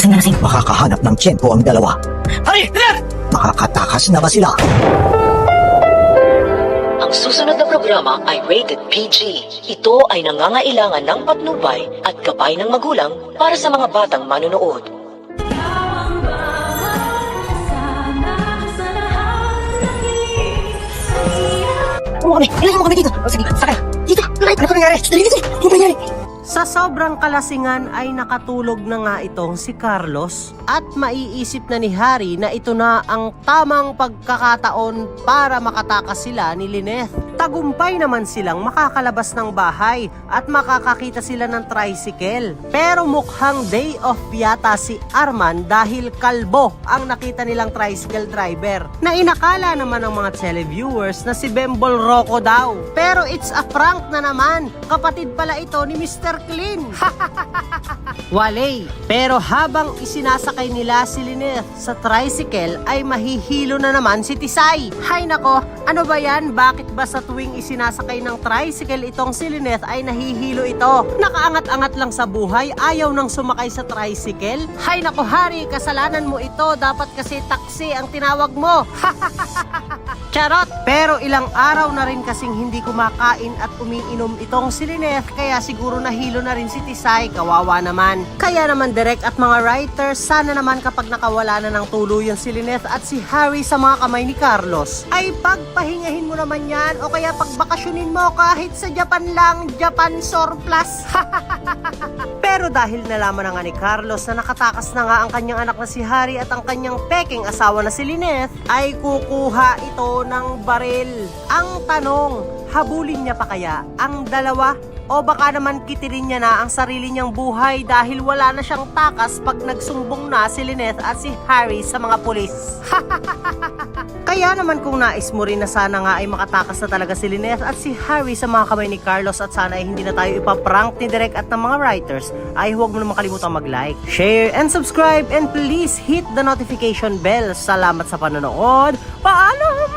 Lasing na lasing. Makakahanap ng tiyempo ang dalawa. Hari! Dali! Makakatakas na ba sila? Ang susunod na programa ay rated PG. Ito ay nangangailangan ng patnubay at gabay ng magulang para sa mga batang manonood. Tulungan kami! Ilagay mo kami dito! O sige, sakay! Dito! Alay! Ano ka nangyari? Dali dito! Ano ba nangyari? Sa sobrang kalasingan ay nakatulog na nga itong si Carlos at maiisip na ni Harry na ito na ang tamang pagkakataon para makatakas sila ni Lynette. Tagumpay naman silang makakalabas ng bahay at makakakita sila ng tricycle. Pero mukhang day off yata si Arman dahil kalbo ang nakita nilang tricycle driver na inakala naman ng mga televiewers na si Bembol Rocco daw. Pero it's a prank na naman. Kapatid pala ito ni Mr. Clean. Wale. Pero habang isinasakay nila si Lynette sa tricycle ay mahihilo na naman si Tisay. Hay nako, ano ba yan? Bakit ba sa tuwing isinasakay ng tricycle itong si Lynette ay nahihilo ito? Nakaangat-angat lang sa buhay, ayaw nang sumakay sa tricycle? Hay nako Harry, kasalanan mo ito. Dapat kasi taxi ang tinawag mo. Charot! Pero ilang araw na rin kasing hindi kumakain at umiinom itong si Lynette kaya siguro nahilo na rin si Tisay, kawawa naman. Kaya naman direct at mga writers, sana naman kapag nakawala na ng tuluyan si Lynette at si Harry sa mga kamay ni Carlos, ay pagpahingahin mo naman yan o kaya pagbakasyonin mo kahit sa Japan lang, Japan surplus. Pero dahil nalaman na nga ni Carlos na nakatakas na nga ang kanyang anak na si Harry at ang kanyang peking asawa na si Lynette, ay kukuha ito ng baril. Ang tanong, habulin niya pa kaya ang dalawa? O baka naman kitirin niya na ang sarili niyang buhay dahil wala na siyang takas pag nagsumbong na si Lynette at si Harry sa mga pulis. Kaya naman kung nais mo rin na sana nga ay makatakas na talaga si Lynette at si Harry sa mga kamay ni Carlos at sana ay hindi na tayo ipaprank ni Direk at ng mga writers, ay huwag mo na makalimutan mag-like, share, and subscribe, and please hit the notification bell. Salamat sa panonood. Paalam!